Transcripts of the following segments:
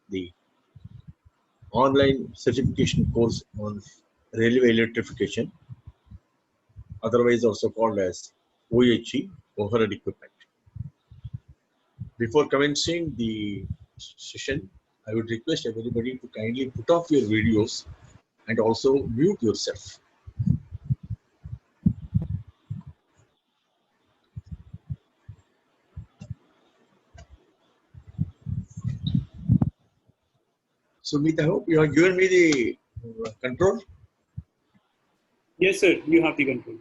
the online certification course on railway electrification, otherwise also called as OHE, overhead equipment. Before commencing the session, I would request everybody to kindly put off your videos and also mute yourself. Sumit, I hope you have given me the control. Yes, sir. You have the control.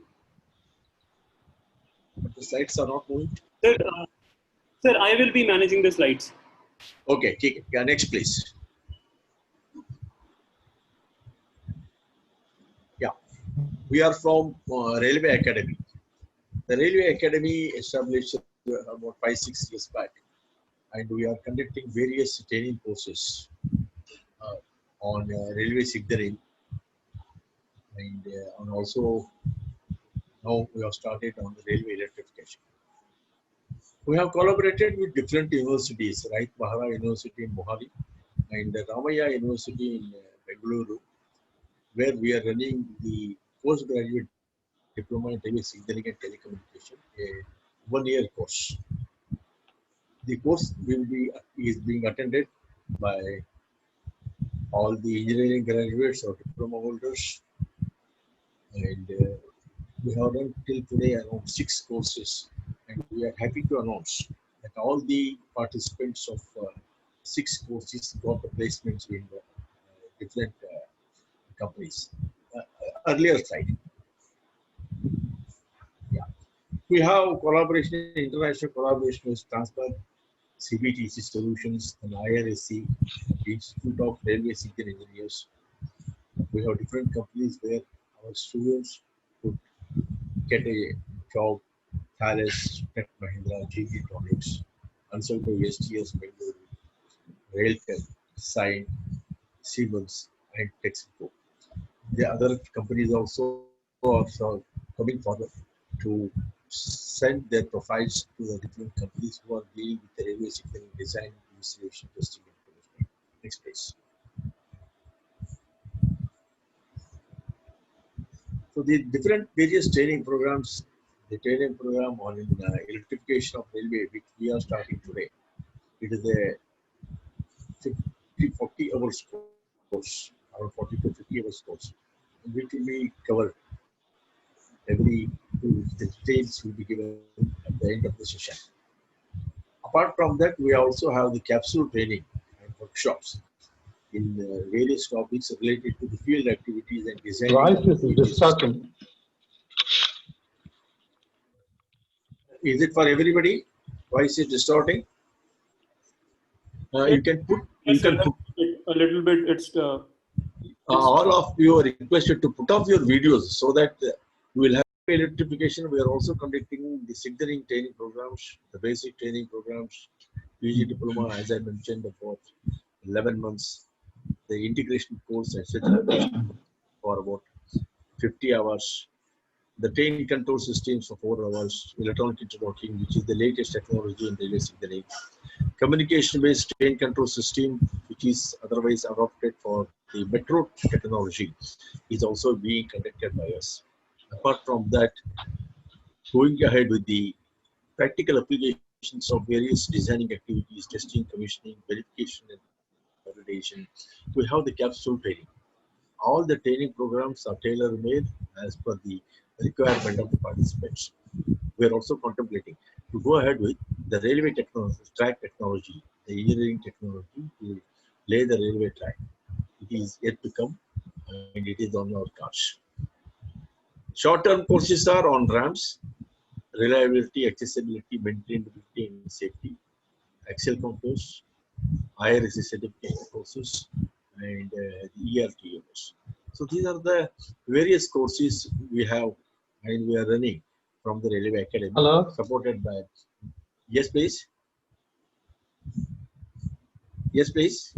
But the slides are not moving. Sir, I will be managing the slides. Okay, take it. Yeah, next please. Yeah, we are from Railway Academy. The Railway Academy established about 5-6 years back, and we are conducting various training courses on railway signaling, and also now we have started on the railway electrification. We have collaborated with different universities, right? Mahara University in Mohali and Ramaya University in Bengaluru, where we are running the postgraduate diploma in railway signaling and telecommunication, a one-year course. The course is being attended by all the engineering graduates or diploma holders, and we have done till today around 6 courses, and we are happy to announce that all the participants of 6 courses got the placements in different companies. Earlier slide. Yeah. We have collaboration, international collaboration with Transport, CBTC Solutions, and IRSC, the Institute of Railway Signal Engineers. We have different companies where our students could get a job. Thales, Tech Mahindra, GE Tronics, Ansalco, STS, Bengaluru, Railtel, Sign, Siemens, and Texaco. The other companies also are coming forward to send their profiles to the different companies who are dealing with the railway signaling design, installation, testing, and commissioning. Next please. So the different various training programs, the training program on electrification of railway, which we are starting today, it is a 40 hours course, around 40 to 50 hours course, which will be covered. The details will be given at the end of the session. Apart from that, we also have the capsule training and workshops in various topics related to the field activities and design. Voice is distorting. Is it for everybody? Voice is distorting. You can put. Yes, sir, a little bit. It's all of you are requested to put off your videos so that we will have electrification. We are also conducting the signaling training programs, the basic training programs, PG diploma, as I mentioned, about 11 months, the integration course and certification for about 50 hours, the train control systems for 4 hours, electronic interlocking, which is the latest technology in railway signaling, communication-based train control system, which is otherwise adopted for the metro technology, is also being conducted by us. Apart from that, going ahead with the practical applications of various designing activities, testing, commissioning, verification, and validation, we have the capsule training. All the training programs are tailor-made as per the requirement of the participants. We are also contemplating to go ahead with the railway technology, track technology, the engineering technology to lay the railway track. It is yet to come, and it is on our cards. Short-term courses are on ramps, reliability, accessibility, maintainability, and safety, Excel concourse, IRSC certification courses, and the ERTMS. So these are the various courses we have and we are running from the Railway Academy. Hello? Supported by. Yes, please. Yes, please.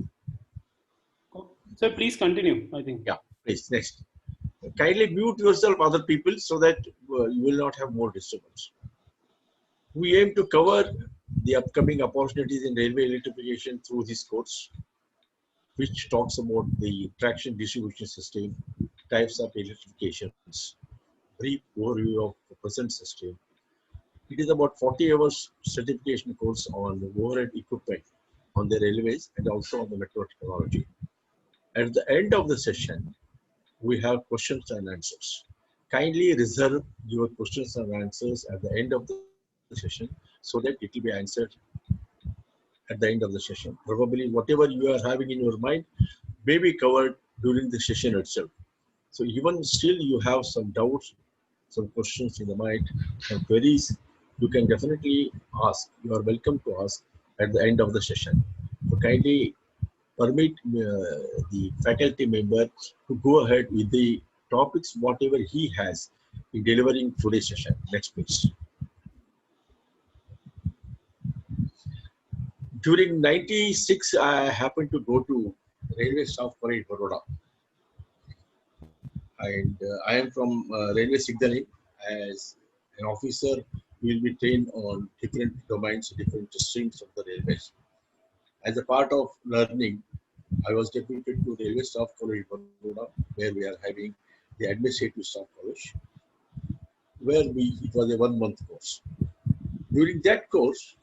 Sir, please continue. I think. Yeah, please. Next. Kindly mute yourself, other people, so that you will not have more disturbance. We aim to cover the upcoming opportunities in railway electrification through this course, which talks about the traction distribution system, types of electrifications, brief overview of the present system. It is about 40 hours certification course on overhead equipment on the railways and also on the metro technology. At the end of the session, we have questions and answers. Kindly reserve your questions and answers at the end of the session so that it will be answered at the end of the session. Probably whatever you are having in your mind may be covered during the session itself. So even still you have some doubts, some questions in the mind, some queries, you can definitely ask. You are welcome to ask at the end of the session. So kindly permit the faculty member to go ahead with the topics, whatever he has in delivering today's session. Next, please. During 96, I happened to go to Railway Staff College, Baroda. And I am from Railway Signaling. As an officer, we will be trained on different domains, different streams of the railways. As a part of learning, I was deputed to Railway Staff College, Baroda, where we are having the Administrative Staff College, where it was a 1-month course. During that course,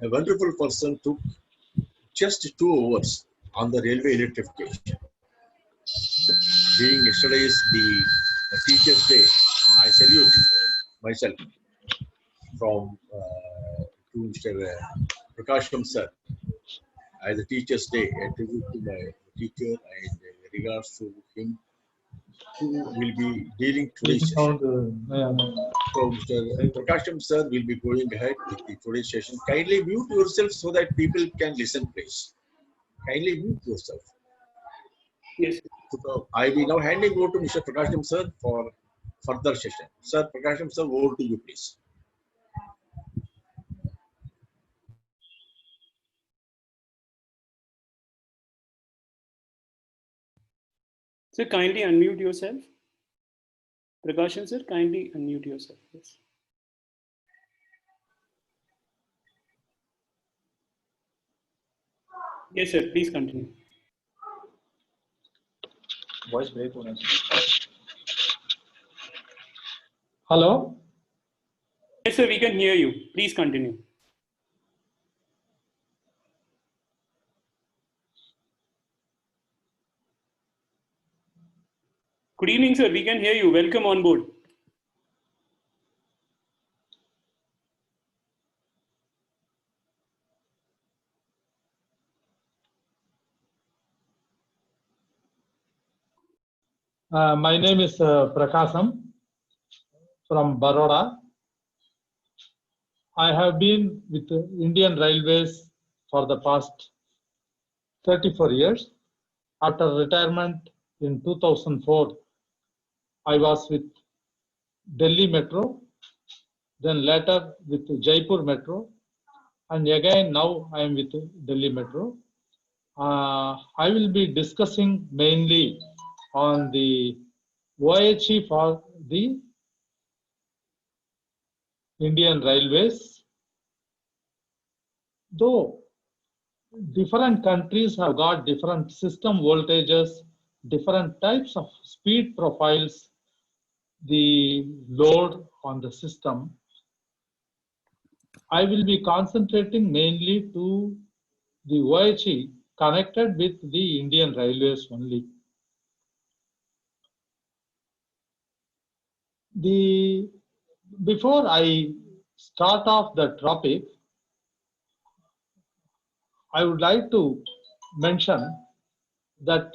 a wonderful person took just 2 hours on the railway electrification. Being yesterday is the Teachers' Day, I salute myself from to Mr. Prakasham sir as a Teachers' Day, a tribute to my teacher and regards to him who will be dealing today's session. So Mr. Prakasham sir will be going ahead with the today's session. Kindly mute yourself so that people can listen, please. Kindly mute yourself. Yes. So I will now handing over to Mr. Prakasham sir for further session. Sir Prakasham sir, over to you, please. Sir, kindly unmute yourself. Prakashan sir, kindly unmute yourself. Yes. Yes, sir. Please continue. Voice break. Hello. Yes, sir. We can hear you. Please continue. Good evening, sir. We can hear you. Welcome on board. My name is Prakasam from Baroda. I have been with Indian Railways for the past 34 years. After retirement in 2004, I was with Delhi Metro, then later with Jaipur Metro, and again now I am with Delhi Metro. I will be discussing mainly on the OHE for the Indian Railways. Though different countries have got different system voltages, different types of speed profiles, the load on the system, I will be concentrating mainly to the OHE connected with the Indian Railways only. Before I start off the topic, I would like to mention that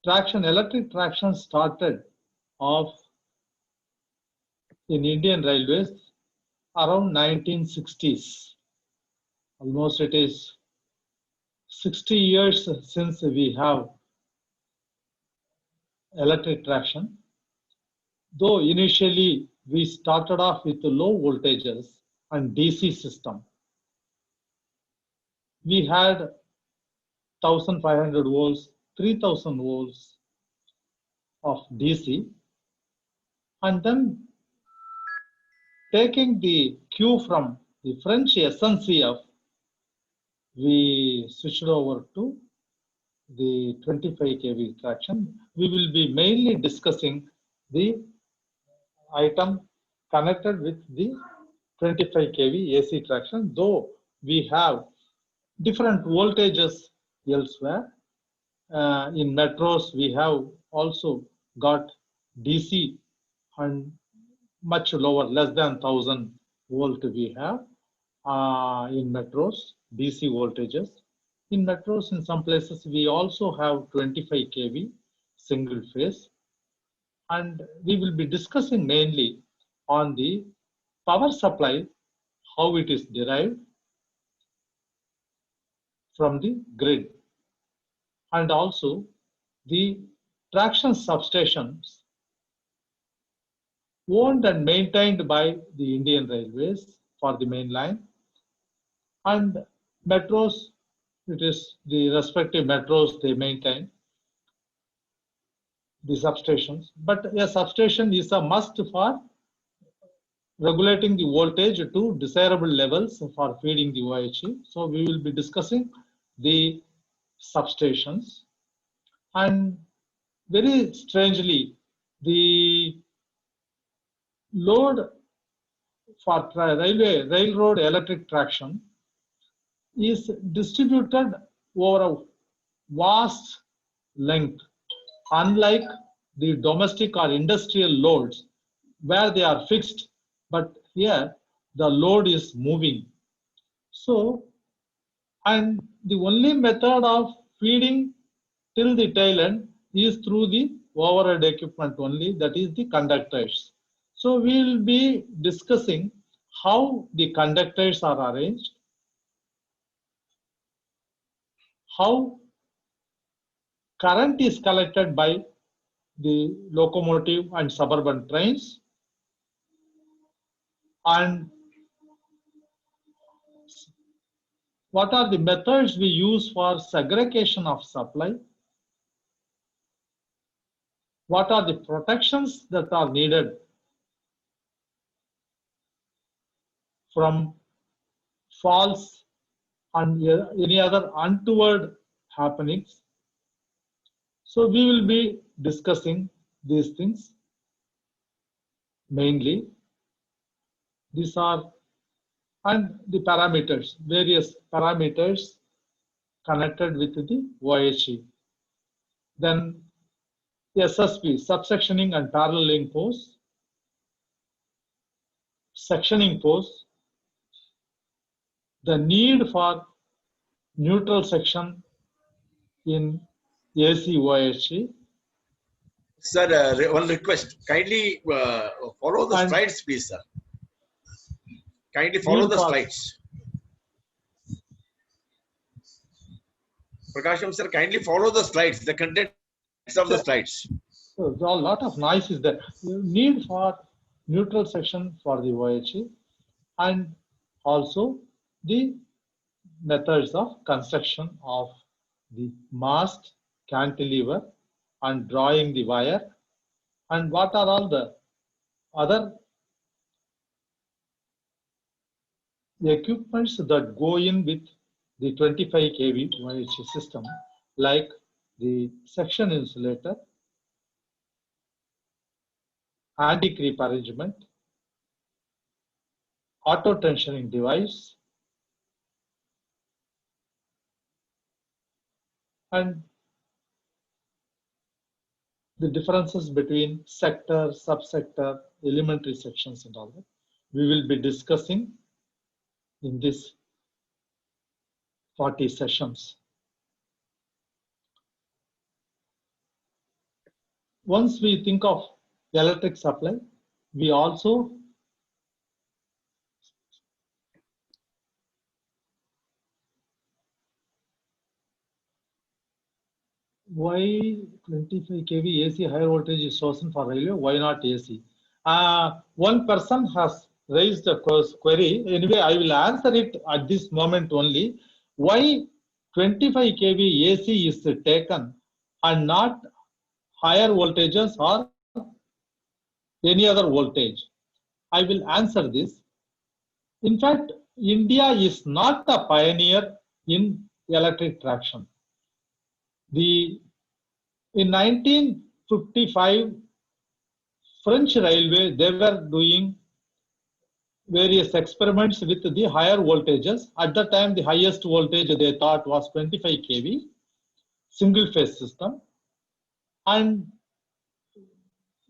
electric traction started off in Indian Railways around 1960s. Almost it is 60 years since we have electric traction. Though initially we started off with low voltages and DC system. We had 1500 volts, 3000 volts of DC, and then taking the cue from the French SNCF, we switched over to the 25 kV traction. We will be mainly discussing the item connected with the 25 kV AC traction, though we have different voltages elsewhere. In metros, we have also got DC and much lower, less than 1000 volt we have in metros, DC voltages. In metros, in some places, we also have 25 kV single phase. And we will be discussing mainly on the power supply, how it is derived from the grid, and also the traction substations owned and maintained by the Indian Railways for the main line, and metros, it is the respective metros they maintain the substations. But a substation is a must for regulating the voltage to desirable levels for feeding the OHE. So we will be discussing the substations. And very strangely, the load for railroad electric traction is distributed over a vast length, unlike the domestic or industrial loads where they are fixed, but here the load is moving. So, and the only method of feeding till the tail end is through the overhead equipment only, that is the conductors. So we will be discussing how the conductors are arranged, how current is collected by the locomotive and suburban trains, and what are the methods we use for segregation of supply, what are the protections that are needed from faults and any other untoward happenings. So we will be discussing these things mainly. These are, and the parameters, various parameters connected with the OHE. Then SSP, subsectioning and paralleling posts, sectioning posts, the need for neutral section in AC OHE. Sir, one request. Kindly follow the And slides, please, sir. Kindly follow the slides. Prakasham, sir, kindly follow the slides, the contents of the slides. So there are a lot of noise is there. Need for neutral section for the OHE, and also the methods of construction of the mast, cantilever, and drawing the wire, and what are all the other equipments that go in with the 25 kV OHE system, like the section insulator, anti-creep arrangement, auto tensioning device, and the differences between sector, subsector, elementary sections and all that. We will be discussing in this 40 sessions. Once we think of electric supply, we also why 25 kV AC higher voltage is chosen for railway, why not AC? One person has raised a query. Anyway, I will answer it at this moment only. Why 25 kV AC is taken and not higher voltages or any other voltage? I will answer this. In fact, India is not a pioneer in electric traction. In 1955, French Railway, they were doing various experiments with the higher voltages. At that time, the highest voltage they thought was 25 kV, single phase system. And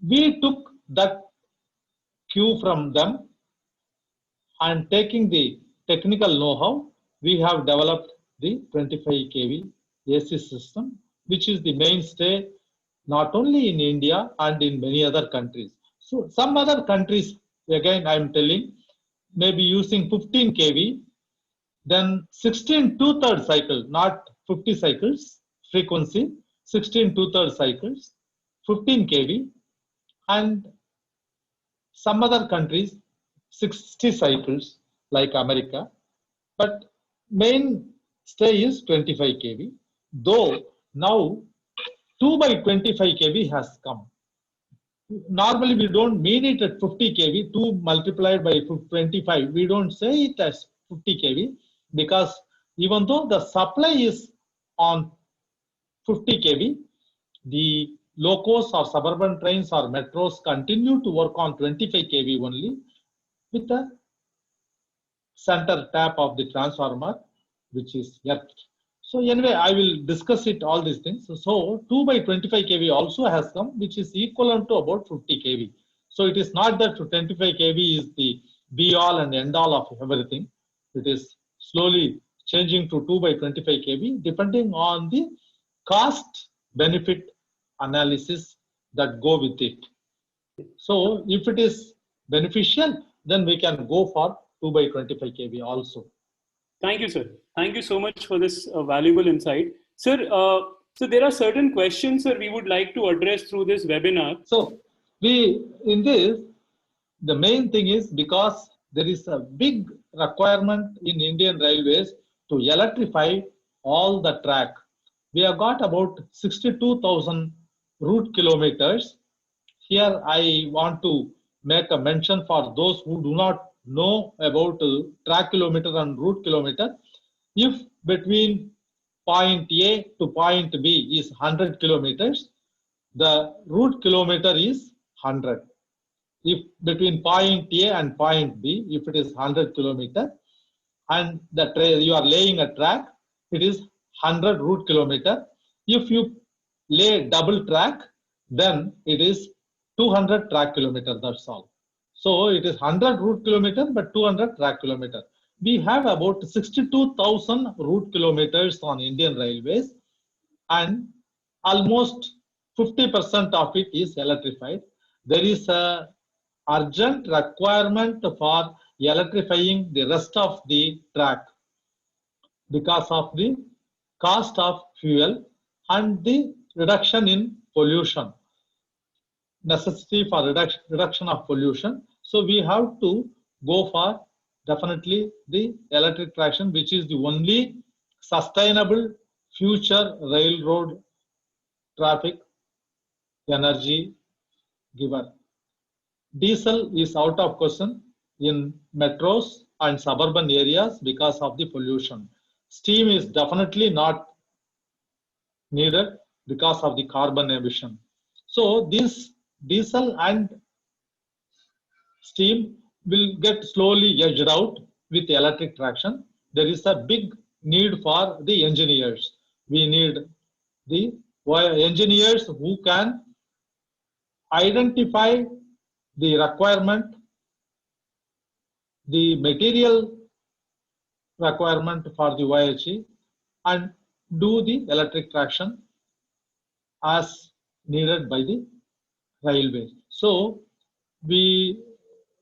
we took that cue from them, and taking the technical know-how, we have developed the 25 kV AC system, which is the mainstay not only in India and in many other countries. So some other countries, again I am telling, maybe using 15 kV, then 16 2/3 cycle, not 50 cycles, frequency, 16 2/3 cycles, 15 kV, and some other countries 60 cycles like America, but main stay is 25 kV, though now 2 by 25 kV has come. Normally we don't mean it at 50 kV, 2 multiplied by 25, we don't say it as 50 kV, because even though the supply is on 50 kV, the locos or suburban trains or metros continue to work on 25 kV only with a center tap of the transformer, which is earthed. So anyway, I will discuss it, all these things. So 2 by 25 kV also has come, which is equivalent to about 50 kV. So it is not that 25 kV is the be all and end all of everything. It is slowly changing to 2 by 25 kV depending on the cost benefit analysis that go with it. So if it is beneficial, then we can go for 2 by 25 kV also. Thank you, sir. Thank you so much for this valuable insight. Sir, so there are certain questions, sir, we would like to address through this webinar. So in this, the main thing is because there is a big requirement in Indian Railways to electrify all the track. We have got about 62,000 route kilometers. Here I want to make a mention for those who do not know about track kilometer and route kilometer. If between point A to point B is 100 kilometers, the route kilometer is 100. If between point A and point B, if it is 100 kilometer and you are laying a track, it is 100 route kilometer. If you lay double track, then it is 200 track kilometer, that's all. So it is 100 route kilometer, but 200 track kilometer. We have about 62,000 route kilometers on Indian Railways, and almost 50% of it is electrified. There is a urgent requirement for electrifying the rest of the track because of the cost of fuel and the reduction in pollution, necessity for reduction of pollution. So we have to go for definitely the electric traction, which is the only sustainable future railroad traffic energy giver. Diesel is out of question in metros and suburban areas because of the pollution. Steam is definitely not needed because of the carbon emission. So this diesel and steam will get slowly edged out with electric traction. There is a big need for the engineers. We need the engineers who can identify the requirement, the material requirement for the YHE, and do the electric traction as needed by the railway. So we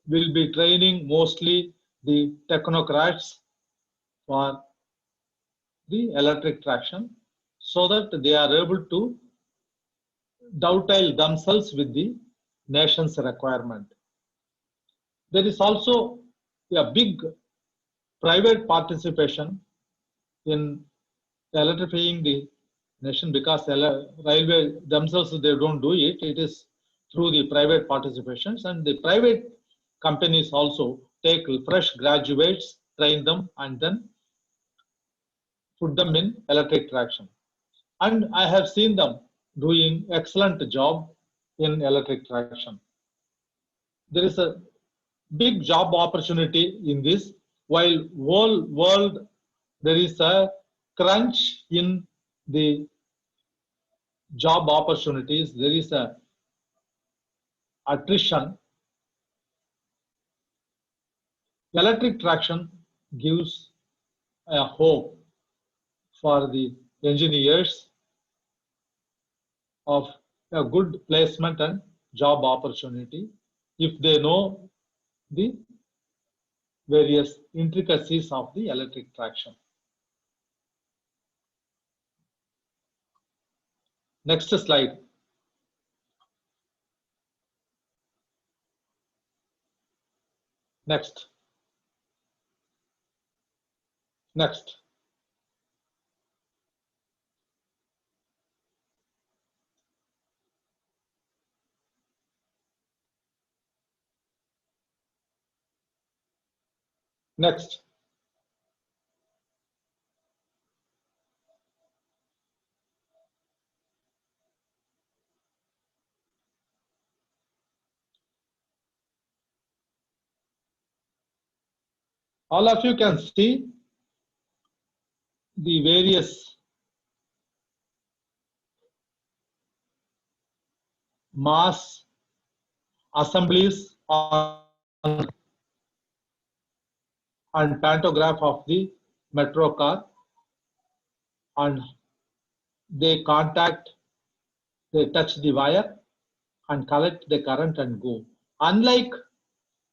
will be training mostly the technocrats for the electric traction so that they are able to dovetail themselves with the nation's requirement. There is also a big private participation in electrifying the nation because railway themselves, they don't do it. It is through the private participations, and the private companies also take fresh graduates train them, and then put them in electric traction. And I have seen them doing excellent job in electric traction. There is a big job opportunity in this, while whole world there is a crunch in the job opportunities, there is a attrition. Electric traction gives a hope for the engineers of a good placement and job opportunity if they know the various intricacies of the electric traction. Next slide. Next. Next. Next. All of you can see the various mass assemblies and pantograph of the metro car, and they contact, they touch the wire and collect the current and go. Unlike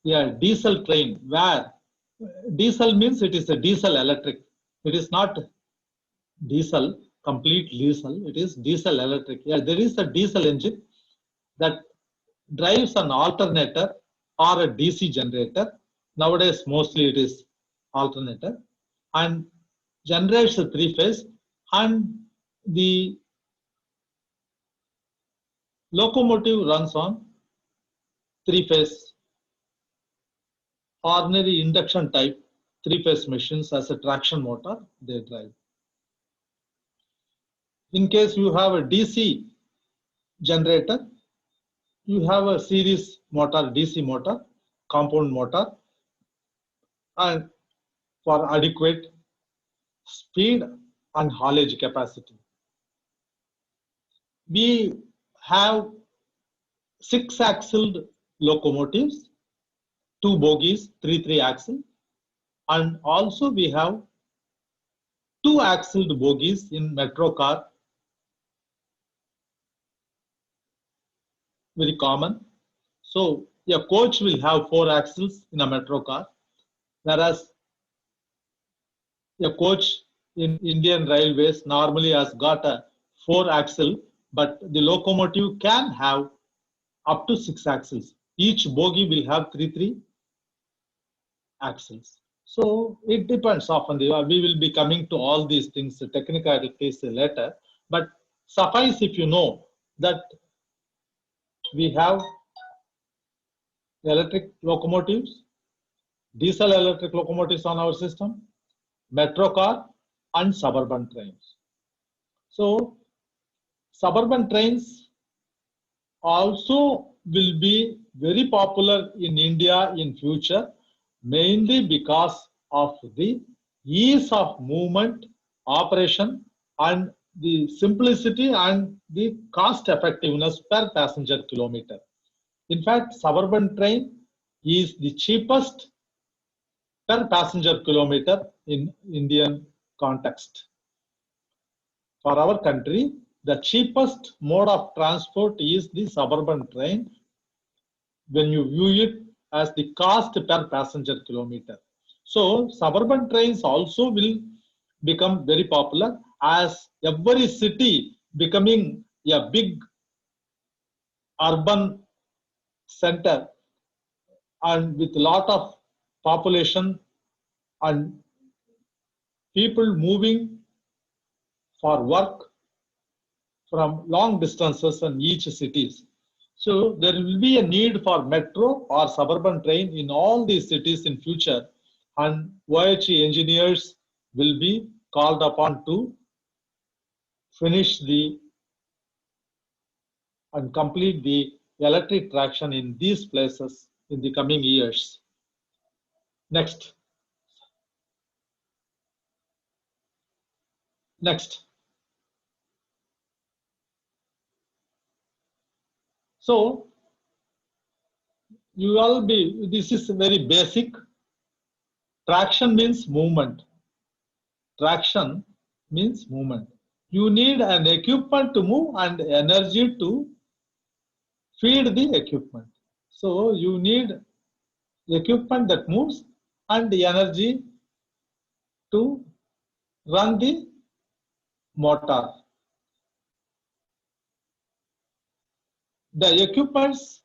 a diesel train, where diesel means it is a diesel electric. It is not diesel, complete diesel, it is diesel electric. Yeah, there is a diesel engine that drives an alternator or a DC generator. Nowadays, mostly it is alternator, and generates a three-phase, and the locomotive runs on three-phase ordinary induction type three-phase machines as a traction motor they drive. In case you have a DC generator, you have a series motor, DC motor, compound motor, and for adequate speed and haulage capacity. We have 6-axled locomotives, 2 bogies, 3 axle, and also we have 2-axled bogies in metro car, very common. So a coach will have 4 axles in a metro car, whereas a coach in Indian Railways normally has got a 4-axle, but the locomotive can have up to 6 axles. Each bogie will have 3 axles. So it depends often. We will be coming to all these things, the technicalities later, but suffice if you know that we have electric locomotives, diesel electric locomotives on our system, metro car, and suburban trains. So suburban trains also will be very popular in India in future, mainly because of the ease of movement, operation, and the simplicity and the cost effectiveness per passenger kilometer. In fact, suburban train is the cheapest per passenger kilometer in Indian context. For our country, the cheapest mode of transport is the suburban train when you view it as the cost per passenger kilometer. So suburban trains also will become very popular as every city becoming a big urban center and with a lot of population and people moving for work from long distances in each cities. So there will be a need for metro or suburban train in all these cities in future, and OHE engineers will be called upon to finish and complete the electric traction in these places in the coming years. Next. So this is very basic. Traction means movement. Traction means movement. You need an equipment to move and energy to feed the equipment. So you need equipment that moves and the energy to run the motor. The equipments,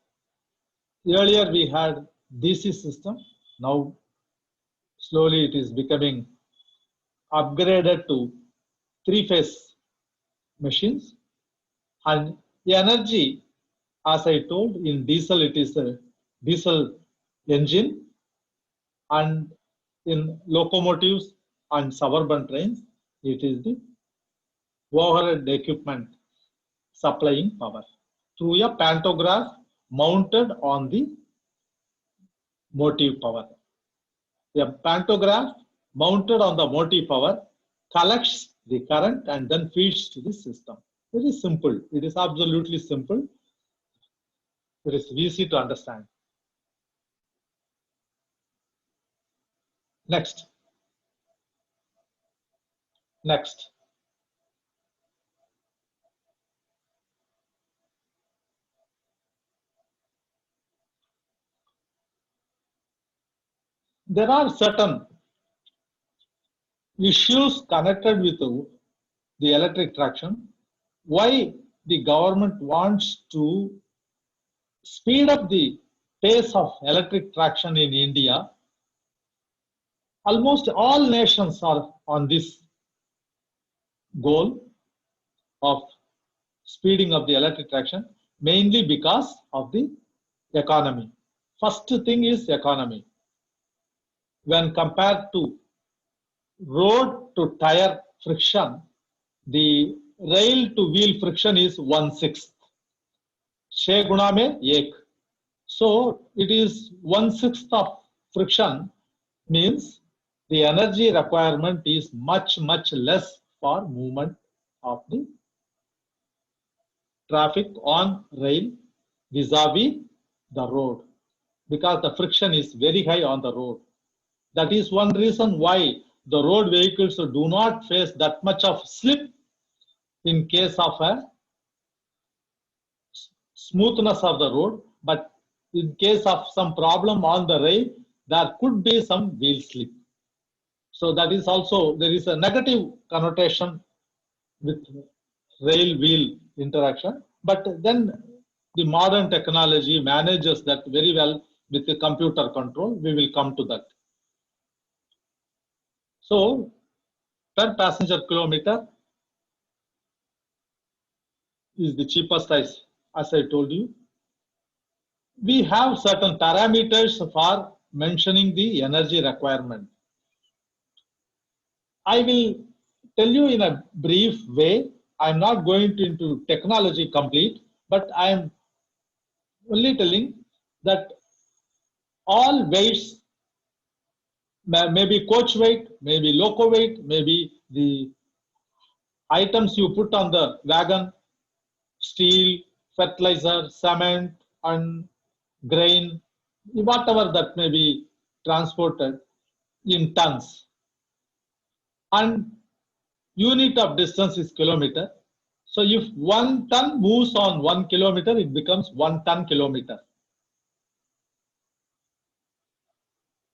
earlier we had DC system, now slowly it is becoming upgraded to three-phase machines, and the energy, as I told, in diesel it is a diesel engine, and in locomotives and suburban trains it is the overhead equipment supplying power through a pantograph mounted on the motive power. A pantograph mounted on the motive power collects the current and then feeds to the system. Very simple. It is absolutely simple. It is easy to understand. Next. There are certain issues connected with the electric traction. Why the government wants to speed up the pace of electric traction in India? Almost all nations are on this goal of speeding up the electric traction, mainly because of the economy. First thing is economy. When compared to road to tire friction, the rail to wheel friction is 1/6. 6 गुना में 1. So it is 1/6 of friction, means the energy requirement is much less for movement of the traffic on rail vis-a-vis the road, because the friction is very high on the road. That is one reason why the road vehicles do not face that much of slip in case of a smoothness of the road, but in case of some problem on the rail, there could be some wheel slip. So that is also, there is a negative connotation with rail wheel interaction, but then the modern technology manages that very well with the computer control. We will come to that. So per passenger kilometer is the cheapest, as I told you. We have certain parameters for mentioning the energy requirement. I will tell you in a brief way. I am not going into technology complete, but I am only telling that all weights, maybe coach weight, maybe loco weight, maybe the items you put on the wagon, steel, fertilizer, cement, and grain, whatever that may be transported in tons. And unit of distance is kilometer. So if 1 ton moves on 1 kilometer, it becomes 1 ton kilometer.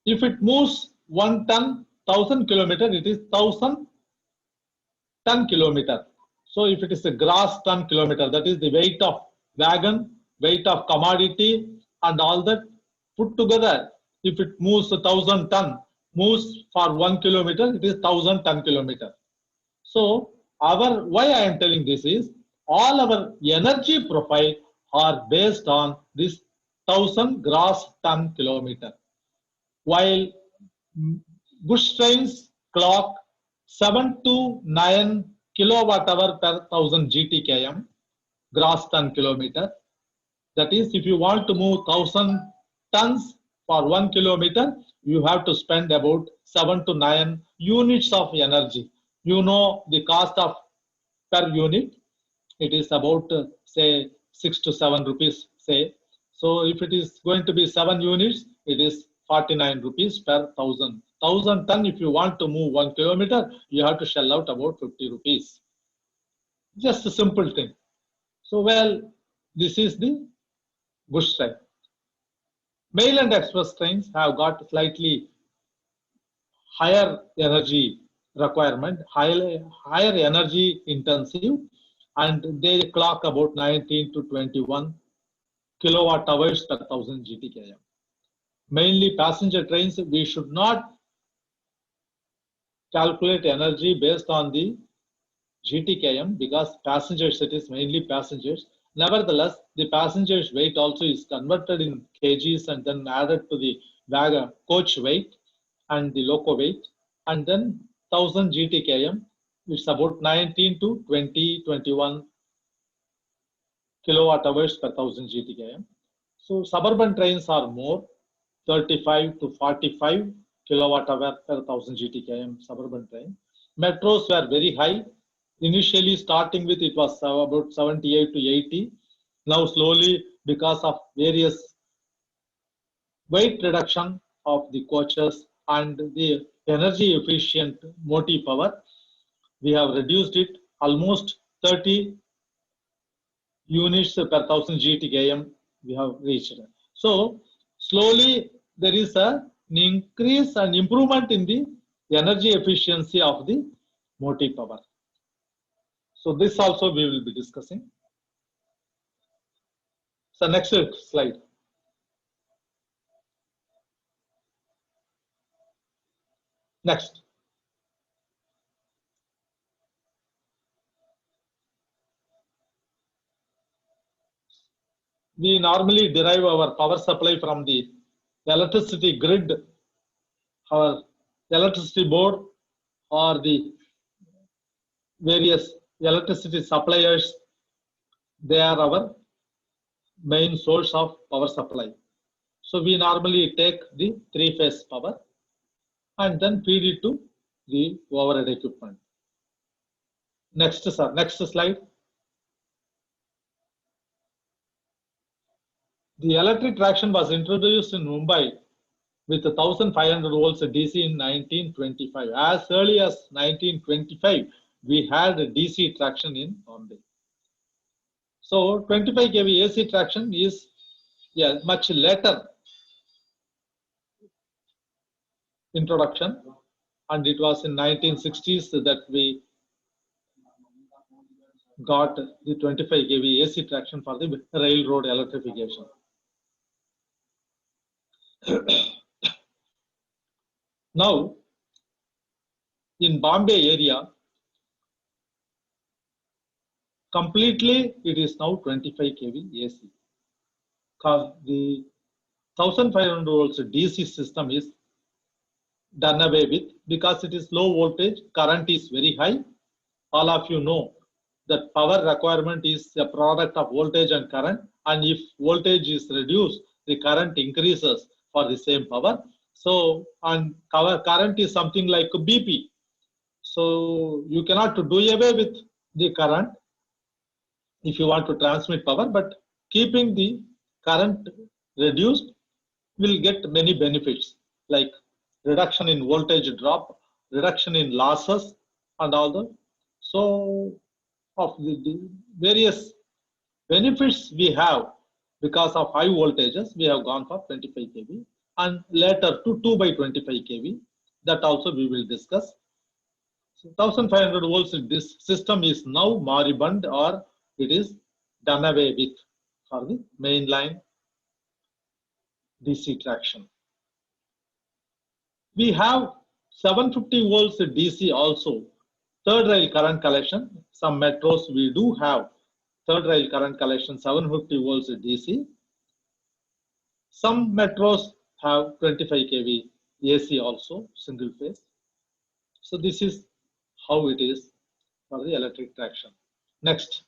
If it moves 1 ton, 1000 kilometer, it is 1000 ton kilometer. So if it is a gross ton kilometer, that is the weight of wagon, weight of commodity, and all that put together. If it moves 1000 ton, moves for 1 kilometer, it is 1000 ton kilometer. So why I am telling this is, all our energy profile are based on this 1000 gross ton kilometer. While Bush trains clock 7 to 9 kilowatt hour per 1000 GTKM, gross ton kilometer. That is, if you want to move 1000 tons for 1 kilometer, you have to spend about 7 to 9 units of energy. You know the cost of per unit, it is about say 6 to 7 rupees, say. So if it is going to be 7 units, it is 49 rupees per 1000. 1000 ton, if you want to move 1 kilometer, you have to shell out about 50 rupees. Just a simple thing. So, well, this is the Bush train. Mail and express trains have got slightly higher energy requirement, higher energy intensive, and they clock about 19 to 21 kilowatt hours per 1000 GTKM. Mainly passenger trains, we should not calculate energy based on the GTKM because passengers, it is mainly passengers. Nevertheless, the passengers weight also is converted in kgs and then added to the wagon coach weight and the loco weight, and then 1000 GTKM, it's about 19 to 20, 21 kilowatt hours per 1000 GTKM. So suburban trains are more, 35 to 45 kilowatt hour per 1000 GTKM suburban train. Metros were very high. Initially starting with it was about 78 to 80. Now slowly because of various weight reduction of the coaches and the energy efficient motive power, we have reduced it almost 30 units per 1000 GTKM we have reached. So slowly there is an increase and improvement in the energy efficiency of the motive power. So this also we will be discussing. So next slide. Next. We normally derive our power supply from the electricity grid, our electricity board, or the various electricity suppliers. They are our main source of power supply. So we normally take the three-phase power and then feed it to the overhead equipment. Next, sir. Next slide. The electric traction was introduced in Mumbai with 1500 volts DC in 1925. As early as 1925, we had DC traction in Bombay. So 25 kV AC traction is much later introduction, and it was in 1960s that we got the 25 kV AC traction for the railroad electrification. Now, in Bombay area, completely it is now 25 kV AC. The 1500 volts DC system is done away with because it is low voltage, current is very high. All of you know that power requirement is a product of voltage and current, and if voltage is reduced, the current increases for the same power. So, and current is something like BP. So you cannot do away with the current if you want to transmit power, but keeping the current reduced will get many benefits like reduction in voltage drop, reduction in losses, and all that. So of the various benefits we have because of high voltages, we have gone for 25 kV and later to 2 by 25 kV. That also we will discuss. So 1500 volts, this system is now moribund or it is done away with for the mainline DC traction. We have 750 volts DC also, third rail current collection. Some metros we do have third rail current collection 750 volts DC. Some metros have 25 kV AC also, single phase. So this is how it is for the electric traction. Next.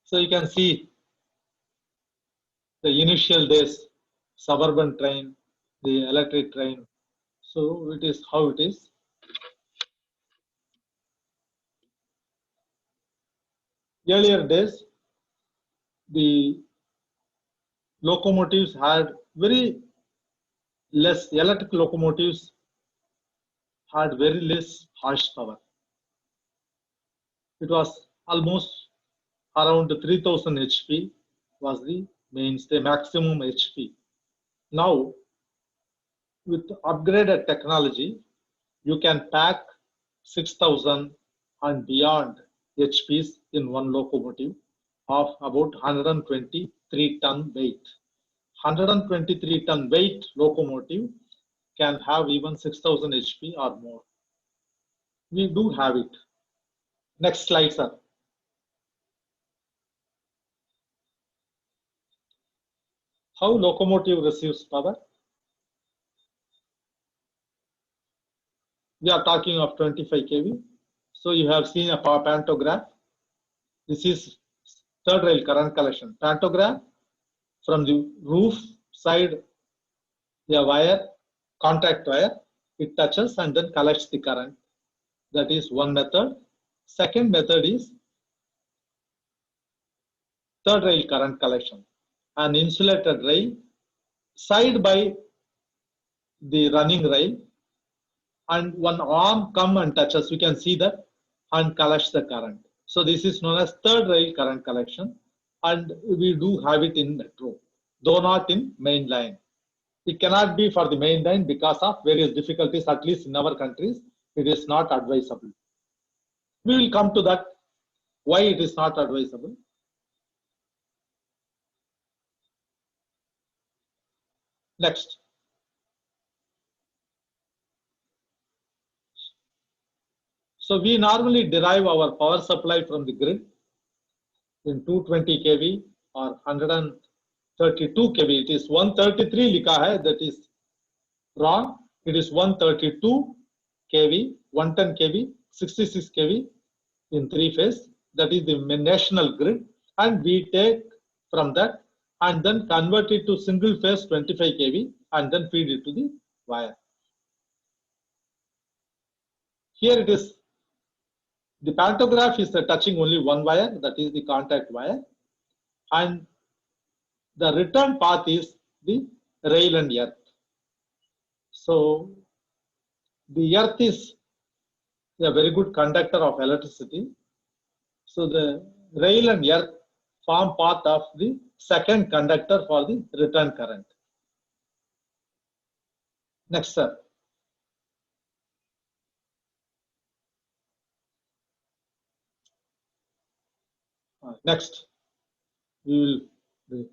So you can see the initial days, suburban train, the electric train. So it is how it is. Earlier days, the locomotives had very less, electric locomotives had very less horsepower. It was almost around 3000 HP was the mainstay maximum HP. Now, with upgraded technology, you can pack 6000 and beyond HPs in one locomotive of about 123 ton weight. 123 ton weight locomotive can have even 6000 HP or more. We do have it. Next slide, sir. How locomotive receives power? We are talking of 25 kV. So you have seen a power pantograph. This is third rail current collection. Pantograph, from the roof side, a wire, contact wire, it touches and then collects the current. That is one method. Second method is third rail current collection. An insulated rail side by the running rail, and one arm come and touches, we can see that, and collects the current. So this is known as third rail current collection, and we do have it in metro, though not in main line. It cannot be for the main line because of various difficulties, at least in our countries, it is not advisable. We will come to that, why it is not advisable. Next. So we normally derive our power supply from the grid in 220 kV or 132 kV. It is 133 likha hai, that is wrong. It is 132 kV, 110 kV, 66 kV in three phase. That is the national grid, and we take from that and then convert it to single phase 25 kV and then feed it to the wire. Here it is. The pantograph is touching only one wire, that is the contact wire, and the return path is the rail and earth. So the earth is a very good conductor of electricity. So the rail and earth form part of the second conductor for the return current. Next, sir. Next, we will.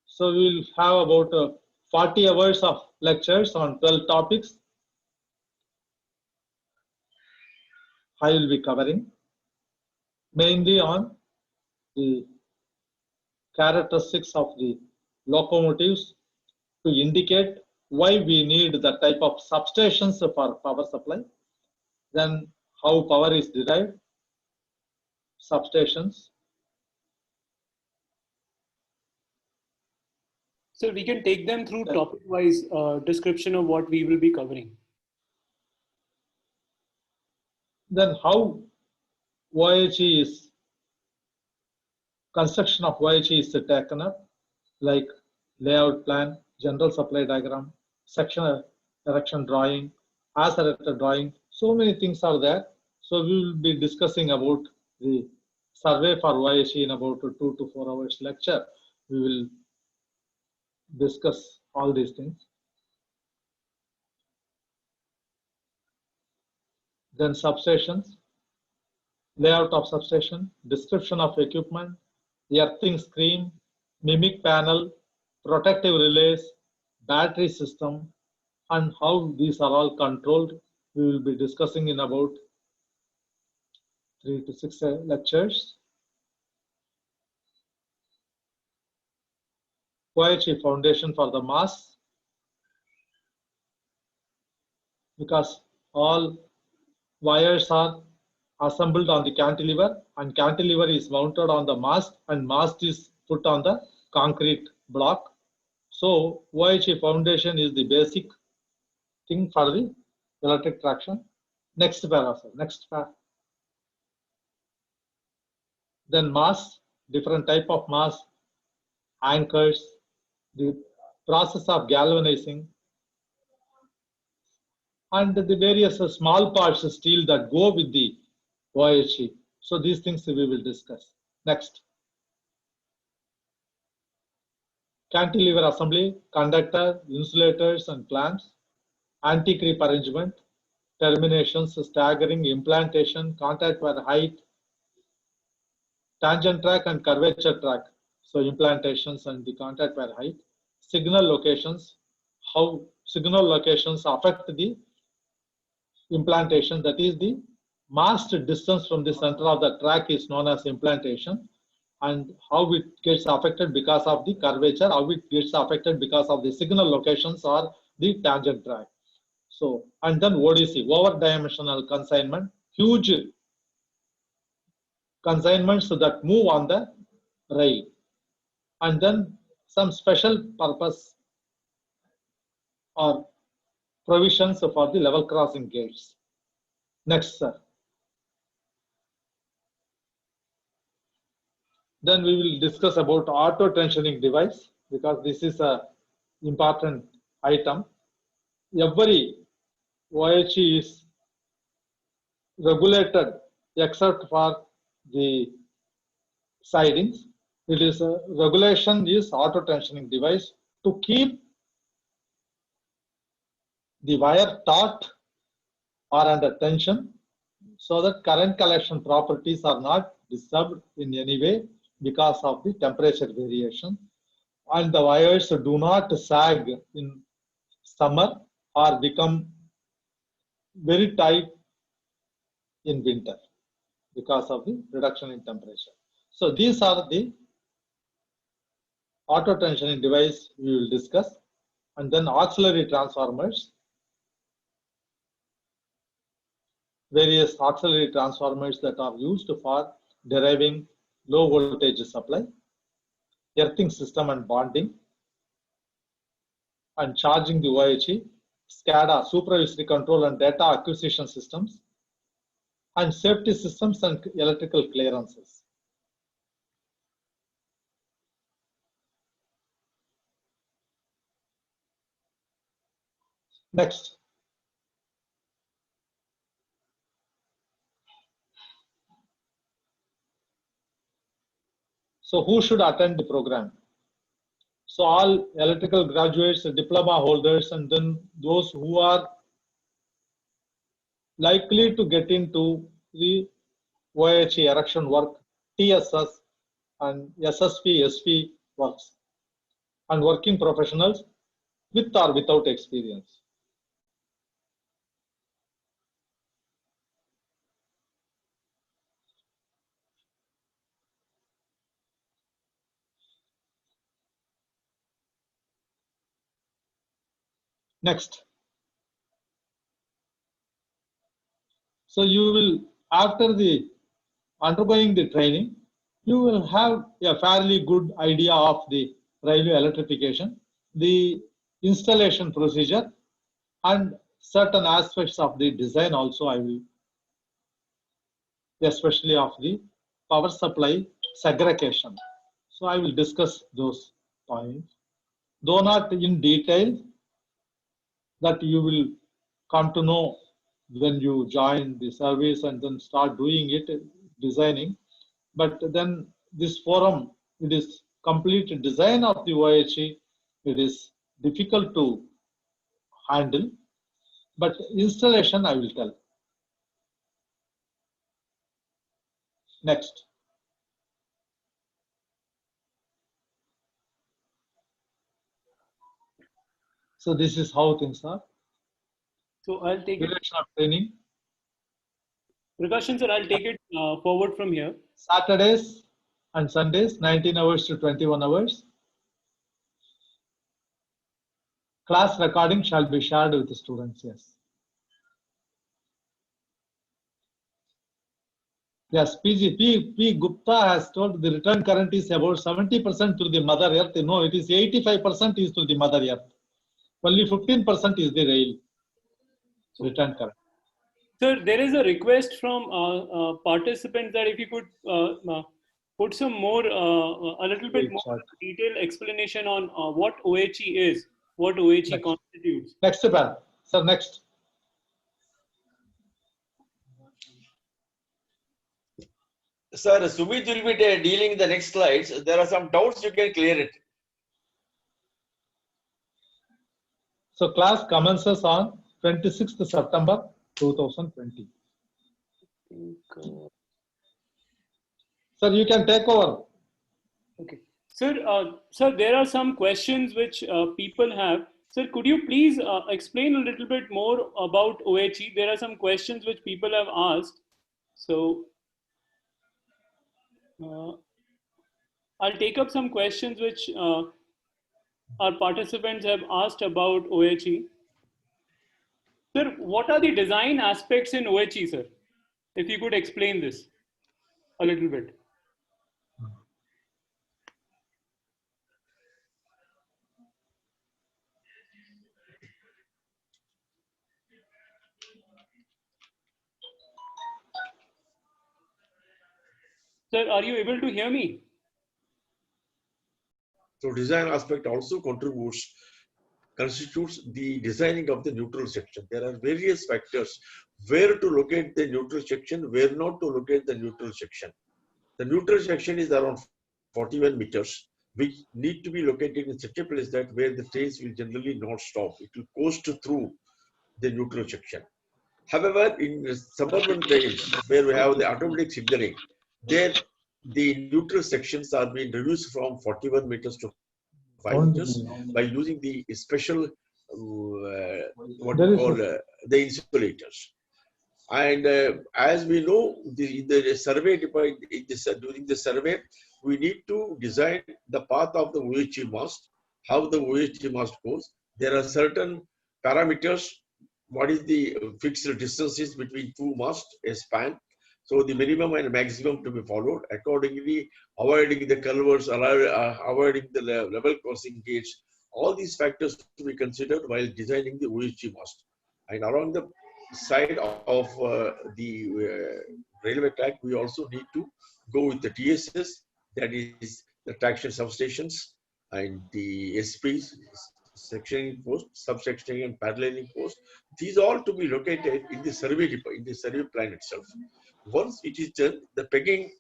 So we will have about 40 hours of lectures on 12 topics. I will be covering mainly on the characteristics of the locomotives to indicate why we need the type of substations for power supply, then how power is derived, substations. So we can take them through topic-wise description of what we will be covering. Then how YHE is, construction of YHE is taken up, like layout plan, general supply diagram, section erection drawing, as erector drawing. So many things are there. So we will be discussing about the survey for YHE in about 2 to 4 hours lecture. We will discuss all these things. Then substations, layout of substation, description of equipment, earthing screen, mimic panel, protective relays, battery system, and how these are all controlled. We will be discussing in about 3 to 6 lectures. YHE foundation for the mass, because all wires are assembled on the cantilever and cantilever is mounted on the mast and mast is put on the concrete block. So YHE foundation is the basic thing for the electric traction. Next para, sir. Next para. Then mass, different type of mass, anchors, the process of galvanizing, and the various small parts of steel that go with the YHE. So these things we will discuss. Next. Cantilever assembly, conductor, insulators and clamps, anti-creep arrangement, terminations, staggering, implantation, contact wire height, tangent track and curvature track. So implantations and the contact wire height, signal locations, how signal locations affect the implantation, that is the mast distance from the center of the track is known as implantation, and how it gets affected because of the curvature, how it gets affected because of the signal locations or the tangent track. So, and then ODC, over dimensional consignment, huge consignments that move on the rail, and then some special purpose or provisions for the level crossing gates. Next, sir. Then we will discuss about auto tensioning device, because this is a important item. Every YHE is regulated except for the sidings. It is a regulation is auto tensioning device to keep the wire taut or under tension, so that current collection properties are not disturbed in any way because of the temperature variation, and the wires do not sag in summer or become very tight in winter because of the reduction in temperature. So these are the auto tensioning device we will discuss, and then auxiliary transformers, various auxiliary transformers that are used for deriving low voltage supply, earthing system and bonding, and charging the YHE, SCADA, supervisory control and data acquisition systems, and safety systems and electrical clearances. Next. So who should attend the program? So all electrical graduates, diploma holders, and then those who are likely to get into the YHE erection work, TSS and SSP, SP works, and working professionals with or without experience. Next. So you will, after the undergoing the training, you will have a fairly good idea of the railway electrification, the installation procedure, and certain aspects of the design also I will, especially of the power supply segregation. So I will discuss those points, though not in detail, that you will come to know when you join the service and then start doing it, designing. But then this forum, it is complete design of the YHE. It is difficult to handle, but installation I will tell. Next. So this is how things are. So I'll take it. Duration of training. Prakashan sir, I'll take it forward from here. Saturdays and Sundays, 19 hours to 21 hours. Class recording shall be shared with the students, yes. Yes, P. Gupta has told the return current is about 70% to the Mother Earth. No, it is 85% is to the Mother Earth. Only 15% is the rail return current. Sir, there is a request from participants that if you could put some more, a little bit Right, more sure. detailed explanation on what OHE is, what OHE Next. constitutes. Next, sir. Sir, next. Sir, Sumit will be dealing the next slides. There are some doubts, you can clear it. So class commences on 26th September 2020. Sir, you can take over. Okay. Sir, there are some questions which people have. Sir, could you please explain a little bit more about OHE? There are some questions which people have asked. So, I'll take up some questions which our participants have asked about OHE. Sir, what are the design aspects in OHE, sir? If you could explain this a little bit. Sir, are you able to hear me? So design aspect also constitutes the designing of the neutral section. There are various factors where to locate the neutral section, where not to locate the neutral section. The neutral section is around 41 meters, which need to be located in such a place that where the trains will generally not stop. It will coast through the neutral section. However, in suburban trains where we have the automatic signaling, there the neutral sections are being reduced from 41 meters to 5 meters by using the special what we call the insulators. And as we know, the survey during the survey, we need to design the path of the OHE mast, how the OHE mast goes. There are certain parameters. What is the fixed distances between two masts, a span? So the minimum and maximum to be followed. Accordingly, avoiding the culverts, avoiding the level crossing gates. All these factors to be considered while designing the OHE mast. And along the side of the railway track, we also need to go with the TSS, that is the traction substations, and the SPs, sectioning post, subsectioning and paralleling post. These all to be located in the survey plan itself. Once it is done, the pegging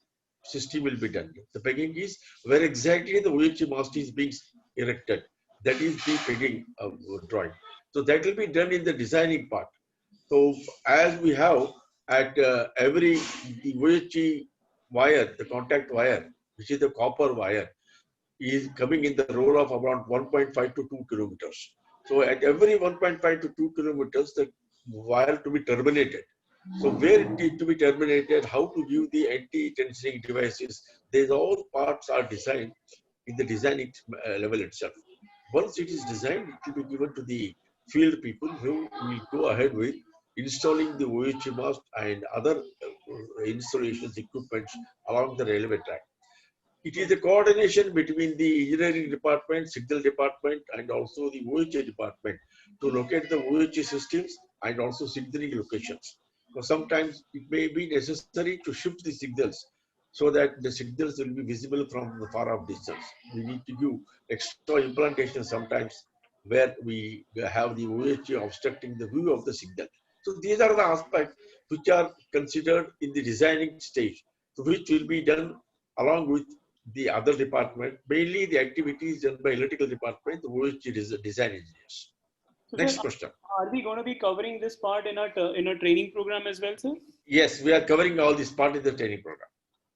system will be done. The pegging is where exactly the OHE mast is being erected. That is the pegging drawing. So that will be done in the designing part. So as we have at every the OHE wire, the contact wire, which is the copper wire, is coming in the roll of around 1.5 to 2 kilometers. So at every 1.5 to 2 kilometers, the wire to be terminated. So where it is to be terminated, how to give the anti-tensioning devices, these all parts are designed in the designing level itself. Once it is designed, it will be given to the field people who will go ahead with installing the OHE mast and other installations, equipments along the railway track. It is the coordination between the engineering department, signal department, and also the OHE department to locate the OHE systems and also signaling locations. So sometimes it may be necessary to shift the signals so that the signals will be visible from the far off distance. We need to do extra implantation sometimes where we have the OHE obstructing the view of the signal. So these are the aspects which are considered in the designing stage, which will be done along with the other department, mainly the activities done by electrical department, which is design engineers. So, Next sir, question. are we going to be covering this part in a training program as well, sir? Yes, we are covering all this part in the training program.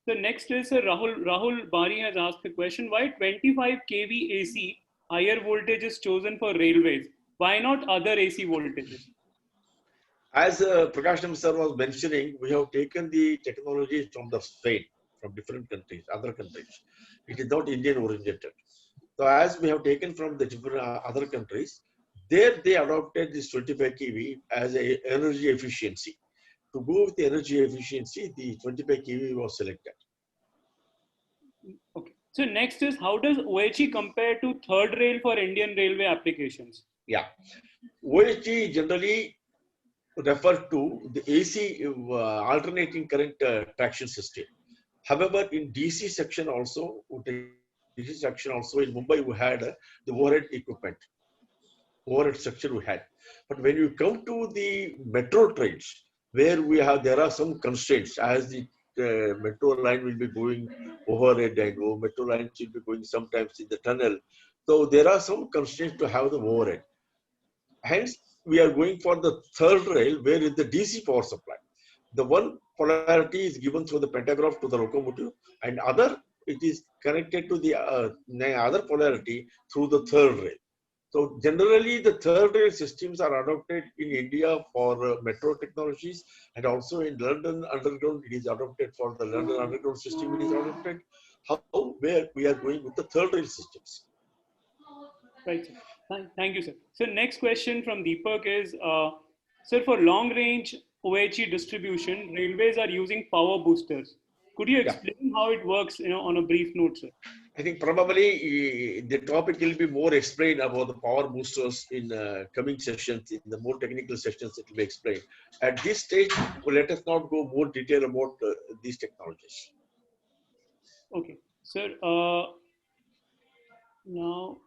So next is Rahul Bari has asked the question: why 25 kV AC higher voltage is chosen for railways? Why not other AC voltages? As Prakasham sir was mentioning, we have taken the technologies from the Spain, from different countries, other countries. It is not Indian oriented. So as we have taken from the different other countries, There they adopted this 25 kV as a energy efficiency. To go with the energy efficiency, the 25 kV was selected. Okay. So next is, how does OHE compare to third rail for Indian railway applications? Yeah. OHG generally refer to the AC alternating current traction system. However, in DC section also, in Mumbai, we had the overhead equipment, overhead structure we had. But when you come to the metro trains, where there are some constraints, as the metro line will be going overhead and metro lines will be going sometimes in the tunnel. So there are some constraints to have the overhead. Hence, we are going for the third rail, where is the DC power supply. The one polarity is given through the pantograph to the locomotive, and other it is connected to the other polarity through the third rail. So generally, the third rail systems are adopted in India for metro technologies, and also in London Underground, it is adopted for the London Underground system. It is adopted. Where we are going with the third rail systems. Right, sir. Thank you, sir. So next question from Deepak is, sir, for long range OHE distribution, railways are using power boosters. Could you explain how it works, on a brief note, sir? I think probably the topic will be more explained about the power boosters in coming sessions, in the more technical sessions it will be explained. At this stage, let us not go more detail about these technologies. Okay, sir. Now,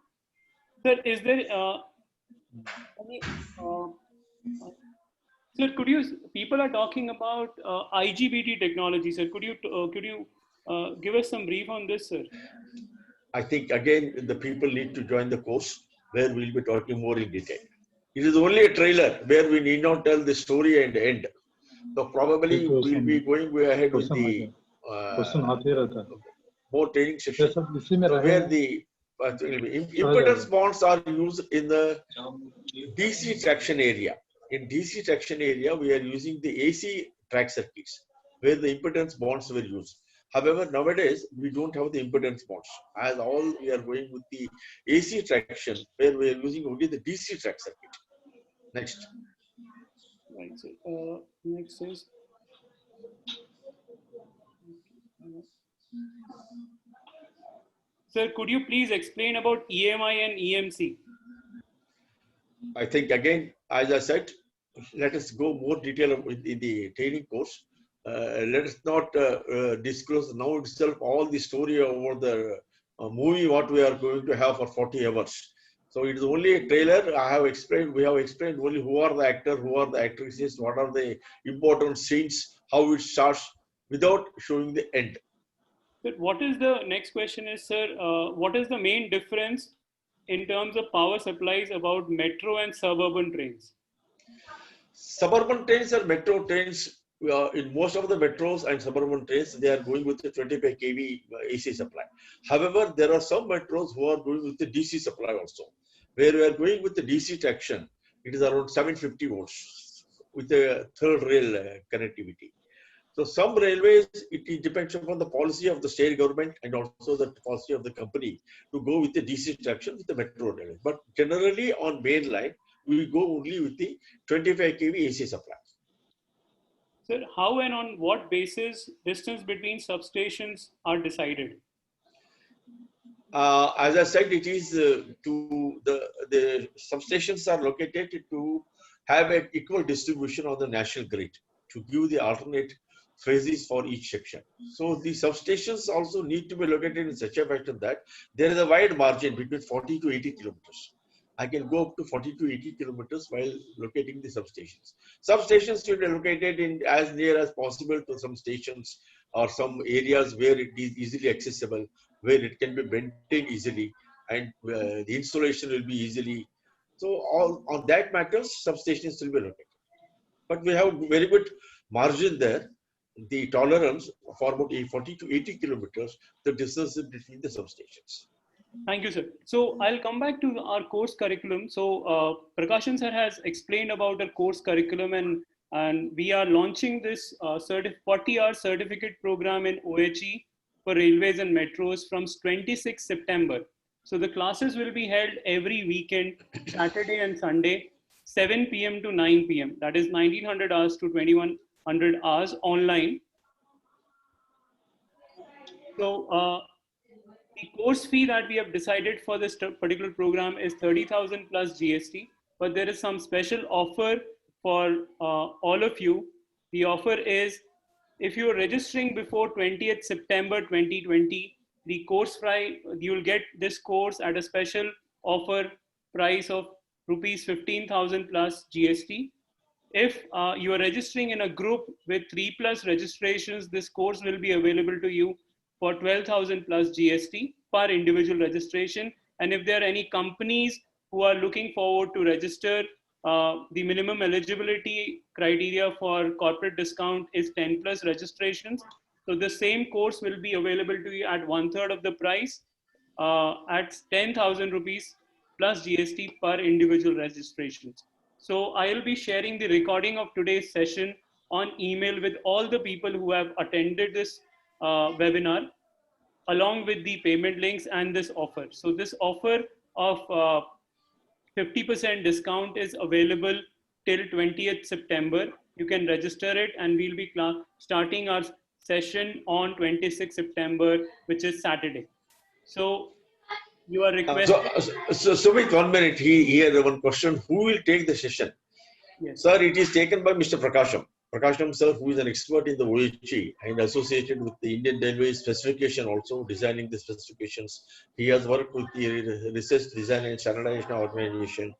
sir, is there any, sir, people are talking about IGBT technology, sir. Could you give us some brief on this, sir? I think again, the people need to join the course where we'll be talking more in detail. It is only a trailer where we need not tell the story and end. So probably we'll be going ahead with the more training session, where the impedance bonds are used in the DC traction area. In DC traction area, we are using the AC track circuits where the impedance bonds were used. However, nowadays we don't have the impedance bonds, as all we are going with the AC traction where we are using only the DC track circuit. Next. Right. So next is. Sir, could you please explain about EMI and EMC? I think again, as I said, let us go more detail in the training course. Let us not disclose now itself all the story over the movie what we are going to have for 40 hours. So it is only a trailer. We have explained only who are the actors, who are the actresses, what are the important scenes, how it starts, without showing the end. But what is the next question is, sir, what is the main difference in terms of power supplies about metro and suburban trains? Suburban trains and metro trains, in most of the metros and suburban trains, they are going with the 25 kV AC supply. However, there are some metros who are going with the DC supply also. Where we are going with the DC traction, it is around 750 volts with the third rail connectivity. So some railways, it depends upon the policy of the state government and also the policy of the company to go with the DC traction with the metro rail. But generally on main line, we go only with the 25 kV AC supply. Sir, how and on what basis distance between substations are decided? As I said, it is the substations are located to have an equal distribution on the national grid to give the alternate phases for each section. So the substations also need to be located in such a fashion that there is a wide margin between 40 to 80 kilometers. I can go up to 40 to 80 kilometers while locating the substations. Substations should be located in as near as possible to some stations or some areas where it is easily accessible, where it can be maintained easily, and the installation will be easily. So all on that matters, substations will be located. But we have very good margin there. The tolerance for about 40 to 80 kilometers, the distance between the substations. Thank you, sir. So I'll come back to our course curriculum. So Prakashan sir has explained about our course curriculum, and we are launching this 40-hour certificate program in OHE for railways and metros from 26 September. So the classes will be held every weekend, Saturday and Sunday, 7 p.m. to 9 p.m. That is 1900 hours to 2100 hours online. So the course fee that we have decided for this particular program is 30,000 plus GST, but there is some special offer for all of you. The offer is, if you are registering before 20th September 2020, the course price, you will get this course at a special offer price of rupees 15,000 plus GST. If you are registering in a group with 3+ registrations, this course will be available to you for 12,000 plus GST per individual registration. And if there are any companies who are looking forward to register, the minimum eligibility criteria for corporate discount is 10+ registrations. So the same course will be available to you at 1/3 of the price, at 10,000 rupees plus GST per individual registrations. So I'll be sharing the recording of today's session on email with all the people who have attended this webinar, along with the payment links and this offer. So this offer of 50% discount is available till 20th September. You can register it, and we'll be starting our session on 26th September, which is Saturday. So you are requested. Sumit, 1 minute. He had one question. Who will take the session? Yes. Sir, it is taken by Mr. Prakasham. Prakasham, sir, who is an expert in the OHG and associated with the Indian Railways specification, also designing the specifications. He has worked with the Research Design and Standardization Organization.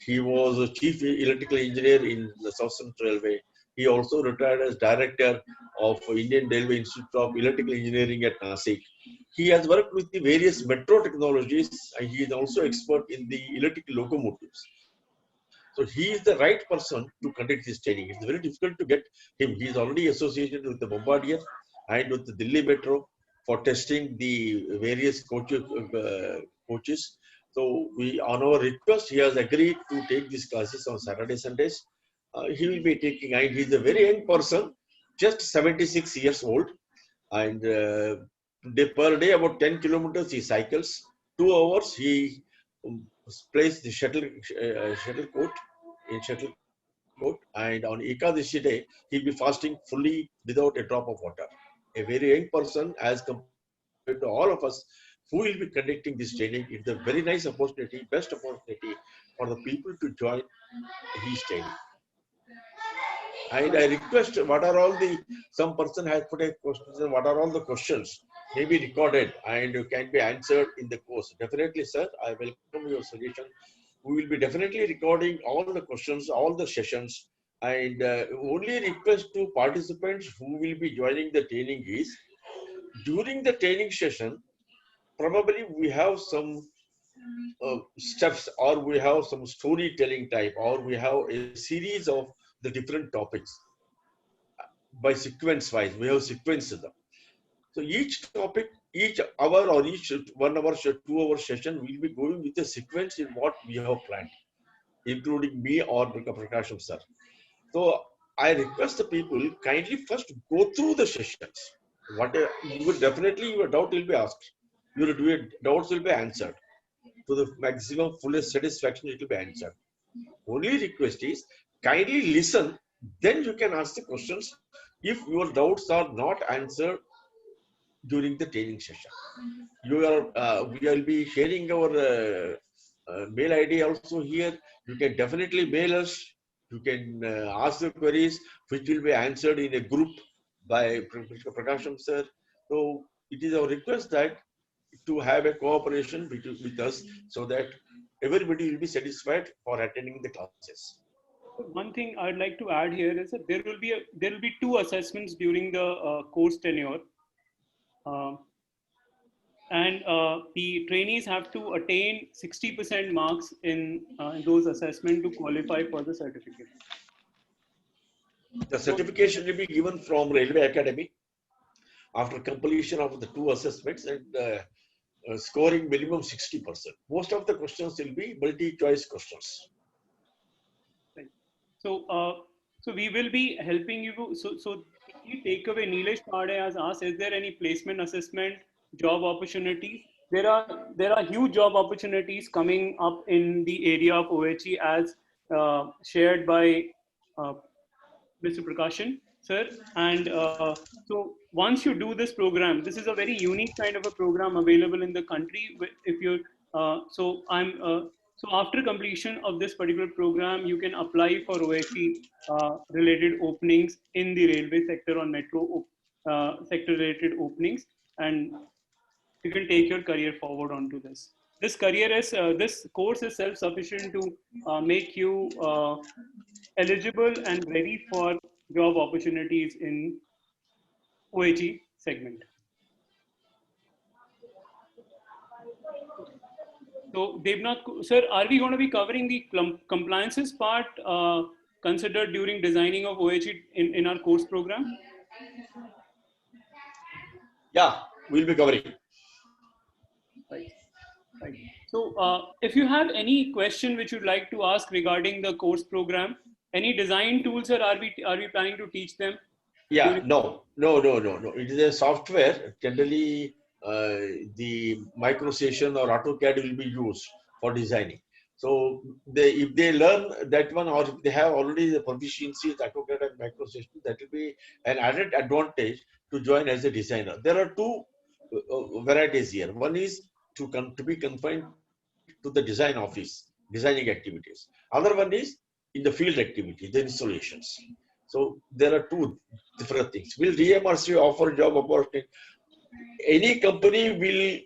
He was a chief electrical engineer in the Southern Railway. He also retired as director of Indian Railway Institute of Electrical Engineering at Nasik. He has worked with the various metro technologies, and he is also expert in the electrical locomotives. So he is the right person to conduct this training. It's very difficult to get him. He is already associated with the Bombardier and with the Delhi Metro for testing the various coaches. So on our request, he has agreed to take these classes on Saturday, Sundays. He will be taking, and he is a very young person, just 76 years old, and per day about 10 kilometers he cycles. 2 hours he plays the shuttle court in shuttle court, and on Ekadashi day he'll be fasting fully without a drop of water. A very young person as compared to all of us who will be conducting this training. It's a very nice opportunity, best opportunity for the people to join his training. And I request, what are all the, some person has put a question, what are all the questions may be recorded and can be answered in the course. Definitely, sir, I welcome your suggestion. We will be definitely recording all the questions, all the sessions, and only request to participants who will be joining the training is, during the training session, probably we have some steps, or we have some storytelling type, or we have a series of the different topics by sequence wise. We have sequenced them. So each topic, each hour or each 1 hour, 2 hour session will be going with a sequence in what we have planned, including me or Prakasham sir. So I request the people kindly first go through the sessions. You will definitely, your doubt will be asked. Your doubts will be answered. To the maximum fullest satisfaction, it will be answered. Only request is kindly listen, then you can ask the questions if your doubts are not answered during the training session. We will be sharing our mail ID also here. You can definitely mail us. You can ask the queries, which will be answered in a group by Prakasham sir. So it is our request that to have a cooperation with us, so that everybody will be satisfied for attending the classes. One thing I'd like to add here is that there will be 2 assessments during the course tenure, and the trainees have to attain 60% marks in those assessments to qualify for the certificate. The certification will be given from Railway Academy after completion of the 2 assessments, and scoring minimum 60%. Most of the questions will be multi-choice questions. Right. So we will be helping you. So the key takeaway Nilesh Pade has asked: is there any placement assessment, job opportunities? there are huge job opportunities coming up in the area of OHE as shared by Mr. Prakashan, sir. And so once you do this program, this is a very unique kind of a program available in the country. If you're so after completion of this particular program, you can apply for OHE related openings in the railway sector on metro sector related openings, and you can take your career forward onto this. This course is self-sufficient to make you eligible and ready for job opportunities in OHE segment. So Devnath, sir, are we going to be covering the compliances part considered during designing of OHE in our course program? Yeah, we'll be covering. Right. Right. So if you have any question which you'd like to ask regarding the course program, any design tools, sir, are we planning to teach them? Yeah, no. It is a software. Generally, the MicroStation or AutoCAD will be used for designing. So if they learn that one, or if they have already the proficiency with AutoCAD and MicroStation, that will be an added advantage to join as a designer. There are two varieties here. One is to be confined to the design office, designing activities. Other one is in the field activity, the installations. So there are two different things. Will DMRC offer job opportunity? Any company will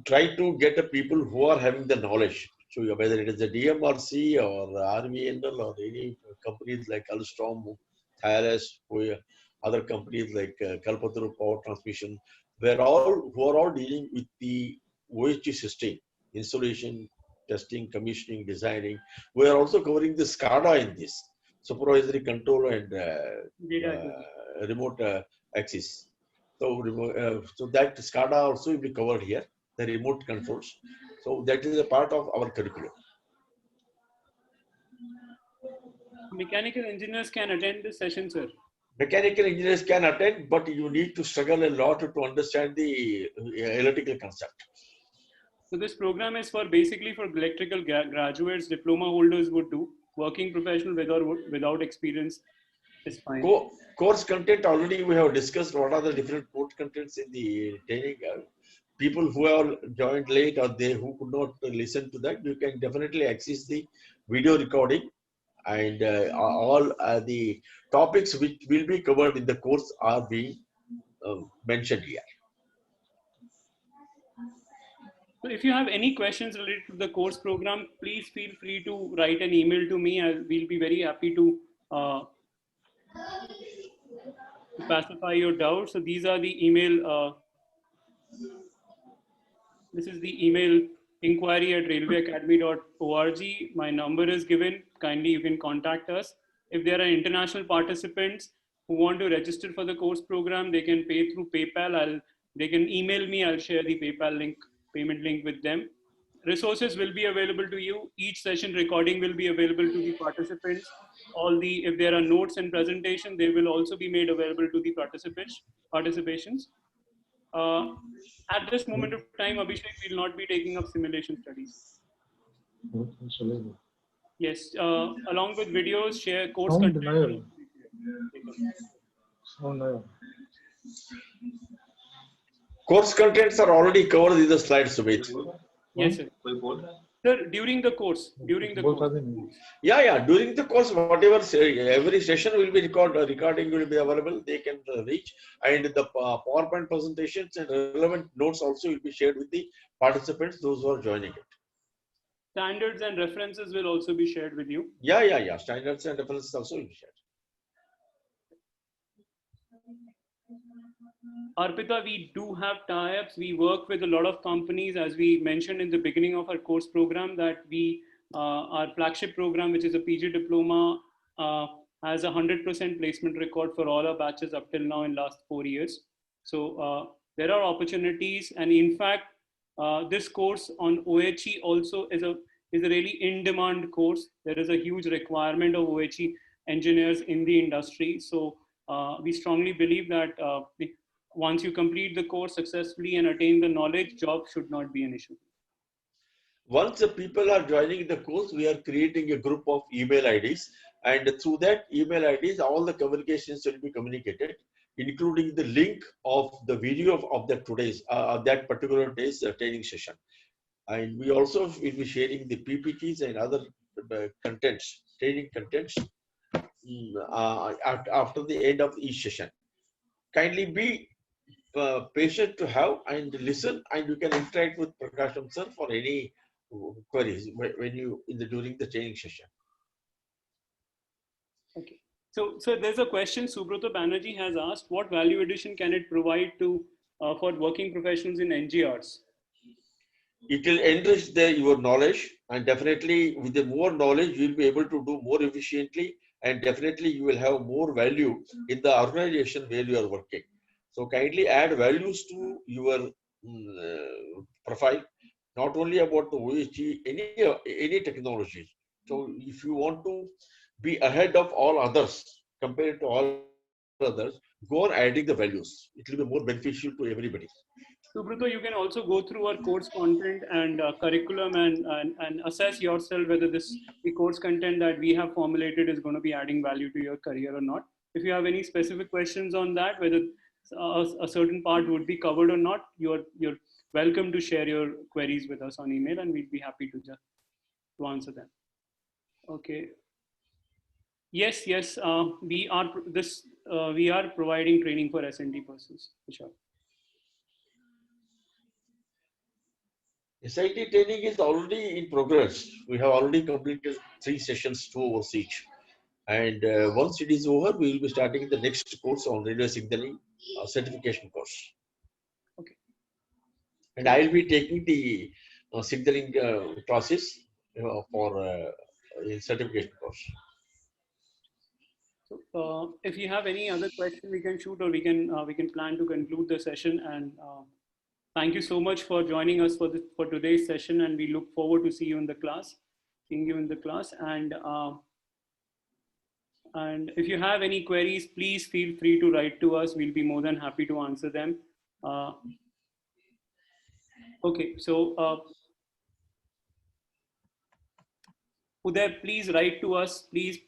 try to get the people who are having the knowledge. So whether it is the DMRC or RVNL or any companies like Alstom, Thales, other companies like Kalpataru Power Transmission, who are all dealing with the OHG system, installation, testing, commissioning, designing. We are also covering the SCADA in this, supervisory control and remote access. So that SCADA also will be covered here, the remote controls. So that is a part of our curriculum. Mechanical engineers can attend this session, sir. Mechanical engineers can attend, but you need to struggle a lot to understand the electrical concept. So this program is basically for electrical graduates, diploma holders would do. Working professional without experience is fine. Course content, already we have discussed what are the different course contents in the training. People who have joined late or who could not listen to that, you can definitely access the video recording, and all the topics which will be covered in the course are being mentioned here. So if you have any questions related to the course program, please feel free to write an email to me. We'll be very happy to pacify your doubts. So these are the email. This is the email inquiry@railwayacademy.org. My number is given. Kindly you can contact us. If there are international participants who want to register for the course program, they can pay through PayPal. They can email me. I'll share the PayPal payment link with them. Resources will be available to you. Each session recording will be available to the participants. If there are notes and presentation, they will also be made available to the participations. At this moment of time, Abhishek will not be taking up simulation studies. Yes, along with videos, share course content. Course contents are already covered in the slides, Sumit. Yes, sir. Sir, during the course. Yeah, during the course, whatever, every session will be recording will be available. They can reach, and the PowerPoint presentations and relevant notes also will be shared with the participants, those who are joining it. Standards and references will also be shared with you. Yeah. Standards and references also will be shared. Arpita, we do have tie-ups. We work with a lot of companies, as we mentioned in the beginning of our course program, that our flagship program, which is a PG diploma, has a 100% placement record for all our batches up till now in last 4 years. So there are opportunities, and in fact, this course on OHE also is a really in-demand course. There is a huge requirement of OHE engineers in the industry. So we strongly believe that once you complete the course successfully and attain the knowledge, job should not be an issue. Once the people are joining the course, we are creating a group of email IDs, and through that email IDs, all the communications will be communicated, including the link of the video of that particular day's training session. And we also will be sharing the PPTs and other contents, training contents, after the end of each session. Kindly be patient to have and listen, and you can interact with Prakasham sir for any queries when you during the training session. Okay. So there's a question Subrata Banerjee has asked: what value addition can it provide to for working professionals in NGRs? It will enrich your knowledge, and definitely with the more knowledge, you will be able to do more efficiently, and definitely you will have more value in the organization where you are working. So kindly add values to your profile, not only about the OHG, any technology. So if you want to be ahead of all others, compared to all others, go on adding the values. It will be more beneficial to everybody. Subrata, you can also go through our course content and curriculum and assess yourself whether the course content that we have formulated is going to be adding value to your career or not. If you have any specific questions on that, whether a certain part would be covered or not, you're welcome to share your queries with us on email, and we'd be happy to answer them. Okay. Yes. We are providing training for SND persons for sure. SIT training is already in progress. We have already completed 3 sessions, 2 hours each. And once it is over, we will be starting the next course on radio signaling certification course. Okay. And I will be taking the signaling classes for certification course. So if you have any other question, we can shoot, or we can plan to conclude the session. And thank you so much for joining us for today's session, and we look forward to seeing you in the class. And if you have any queries, please feel free to write to us. We'll be more than happy to answer them. Okay, so Uday, please write to us. Please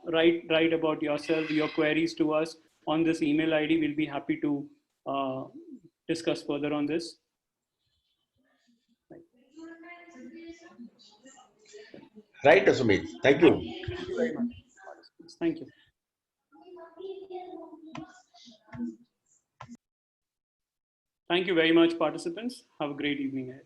write about yourself, your queries to us on this email ID. We'll be happy to discuss further on this. Right, Asumit. Thank you. Thank you very much. Thank you. Thank you very much, participants. Have a great evening ahead.